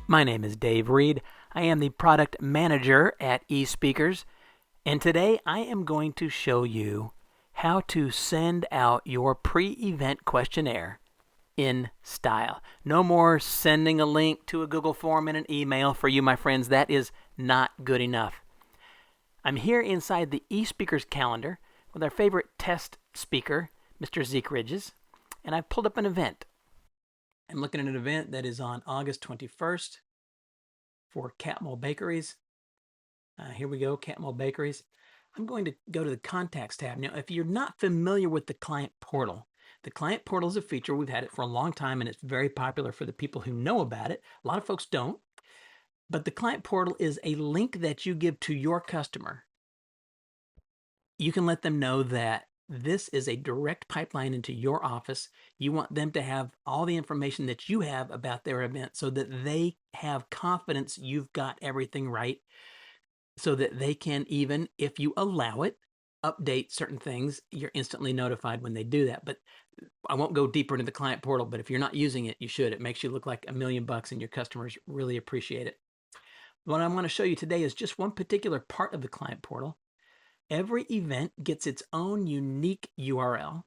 My name is Dave Reed. I am the product manager at eSpeakers, and today I am going to show you how to send out your pre-event questionnaire in style. No more sending a link to a Google form in an email for you, my friends. That is not good enough. I'm here inside the eSpeakers calendar with our favorite test speaker, Mr. Zeke Ridges, and I've pulled up an event. I'm looking at an event that is on August 21st for Catmull Bakeries. Here we go, Catmull Bakeries. I'm going to go to the Contacts tab. Now, if you're not familiar with the Client Portal is a feature. We've had it for a long time, and it's very popular for the people who know about it. A lot of folks don't. But the Client Portal is a link that you give to your customer. You can let them know that this is a direct pipeline into your office. You want them to have all the information that you have about their event so that they have confidence you've got everything right, so that they can, even if you allow it, update certain things. You're instantly notified when they do that. But I won't go deeper into the Client Portal, but if you're not using it, you should. It makes you look like $1 million and your customers really appreciate it. What I'm going to show you today is just one particular part of the Client Portal. Every event gets its own unique URL.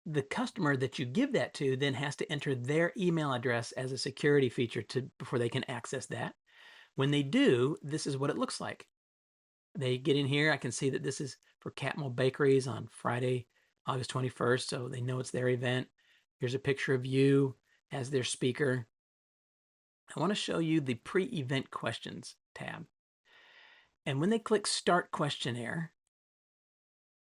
The customer that you give that to then has to enter their email address as a security feature before they can access that. When they do, this is what it looks like. They get in here. I can see that this is for Catmull Bakeries on Friday, August 21st, so they know it's their event. Here's a picture of you as their speaker. I want to show you the pre-event questions tab. And when they click Start Questionnaire,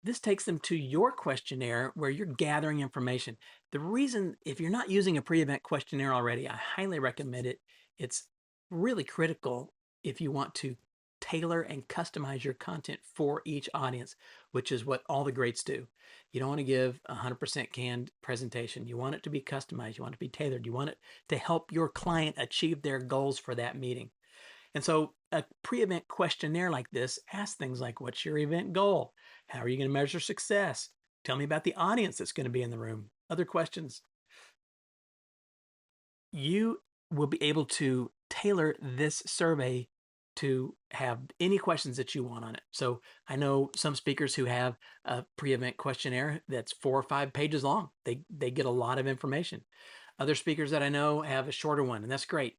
this takes them to your questionnaire where you're gathering information. The reason, if you're not using a pre-event questionnaire already, I highly recommend it. It's really critical if you want to tailor and customize your content for each audience, which is what all the greats do. You don't want to give a 100% canned presentation. You want it to be customized. You want it to be tailored. You want it to help your client achieve their goals for that meeting. And so a pre-event questionnaire like this asks things like, what's your event goal? How are you going to measure success? Tell me about the audience that's going to be in the room. Other questions. You will be able to tailor this survey to have any questions that you want on it. So I know some speakers who have a pre-event questionnaire that's 4 or 5 pages long. They get a lot of information. Other speakers that I know have a shorter one, and that's great.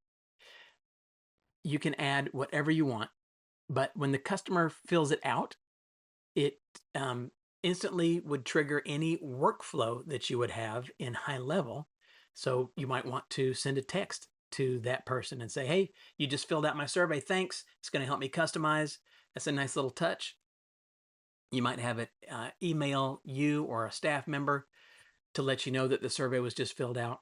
You can add whatever you want, but when the customer fills it out, it instantly would trigger any workflow that you would have in high level. So you might want to send a text to that person and say, hey, you just filled out my survey. Thanks. It's going to help me customize. That's a nice little touch. You might have it email you or a staff member to let you know that the survey was just filled out.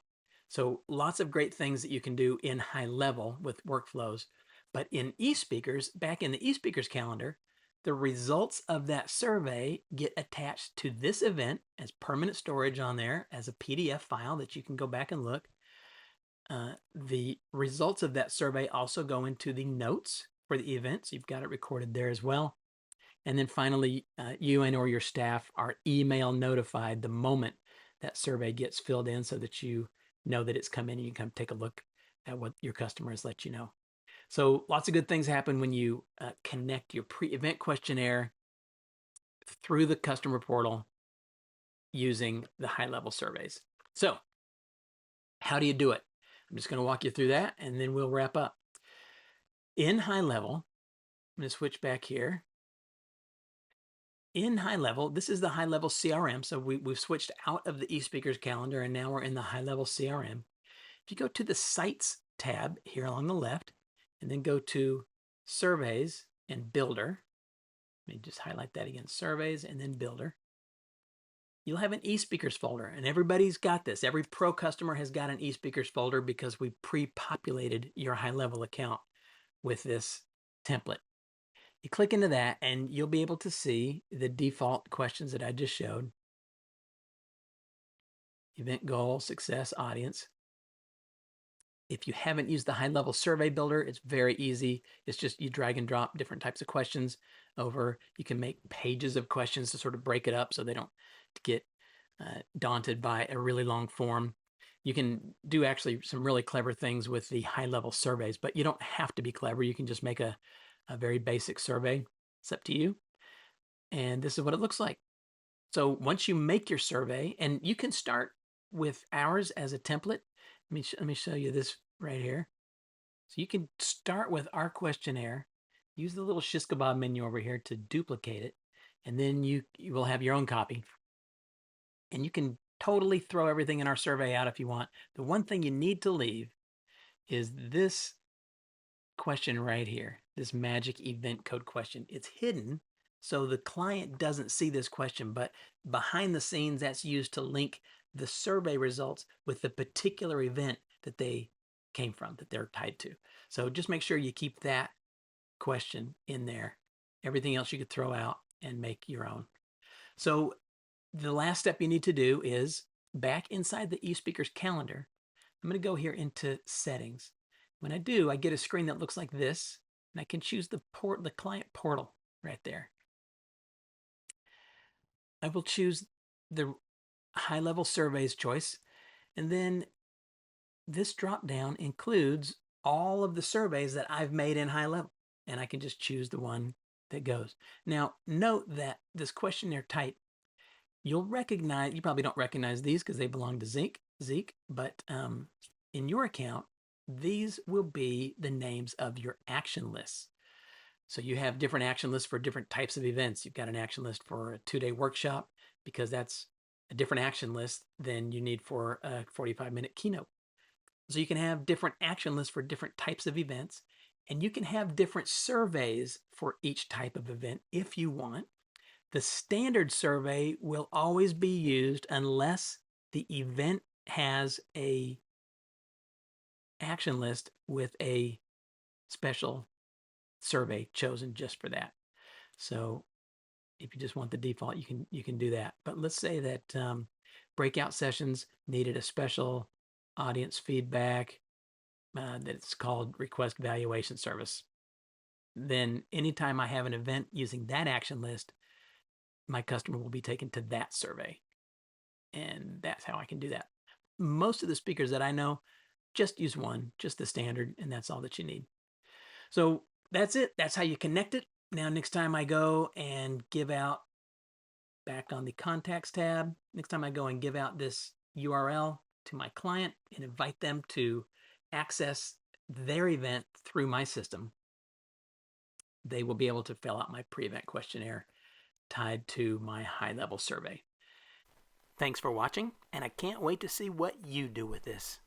So lots of great things that you can do in high level with workflows. But in eSpeakers, back in the eSpeakers calendar, the results of that survey get attached to this event as permanent storage on there as a PDF file that you can go back and look. The results of that survey also go into the notes for the event, so you've got it recorded there as well. And then finally, you and or your staff are email notified the moment that survey gets filled in so that you know that it's come in and you can come take a look at what your customers let you know. So lots of good things happen when you connect your pre-event questionnaire through the customer portal using the high-level surveys. So how do you do it? I'm just going to walk you through that, and then we'll wrap up. In high level, I'm going to switch back here. In high level, this is the high level CRM. So we've switched out of the eSpeakers calendar, and now we're in the high level CRM. If you go to the Sites tab here along the left, and then go to Surveys and Builder, let me just highlight that again, Surveys and then Builder, you'll have an eSpeakers folder, and everybody's got this. Every pro customer has got an eSpeakers folder because we pre-populated your high-level account with this template. You click into that, and you'll be able to see the default questions that I just showed. Event goal, success, audience. If you haven't used the high-level survey builder, it's very easy. It's just you drag and drop different types of questions over. You can make pages of questions to sort of break it up so they don't get daunted by a really long form. You can do actually some really clever things with the high-level surveys, but you don't have to be clever. You can just make a very basic survey. It's up to you. And this is what it looks like. So once you make your survey, and you can start with ours as a template. Let me show you this right here. So you can start with our questionnaire, use the little shish kebab menu over here to duplicate it, and then you will have your own copy. And you can totally throw everything in our survey out if you want. The one thing you need to leave is this question right here, this magic event code question. It's hidden, so the client doesn't see this question, but behind the scenes, that's used to link the survey results with the particular event that they came from, that they're tied to. So just make sure you keep that question in there. Everything else you could throw out and make your own. So the last step you need to do is back inside the eSpeakers calendar. I'm going to go here into settings. When I do, I get a screen that looks like this, and I can choose the client portal right there. I will choose the high-level surveys choice, and then this drop down includes all of the surveys that I've made in high level, and I can just choose the one that goes. Now, note that this questionnaire type, you probably don't recognize these because they belong to Zeek, but in your account, these will be the names of your action lists. So you have different action lists for different types of events. You've got an action list for a 2-day workshop because that's a different action list than you need for a 45-minute keynote. So you can have different action lists for different types of events, and you can have different surveys for each type of event if you want. The standard survey will always be used unless the event has a action list with a special survey chosen just for that. So if you just want the default, you can do that. But let's say that breakout sessions needed a special audience feedback that it's called request valuation service. Then anytime I have an event using that action list, my customer will be taken to that survey. And that's how I can do that. Most of the speakers that I know just use one, just the standard, and that's all that you need. So that's it. That's how you connect it. Now, next time I go and give out, back on the contacts tab, next time I go and give out this URL to my client and invite them to access their event through my system, they will be able to fill out my pre-event questionnaire tied to my high-level survey. Thanks for watching, and I can't wait to see what you do with this.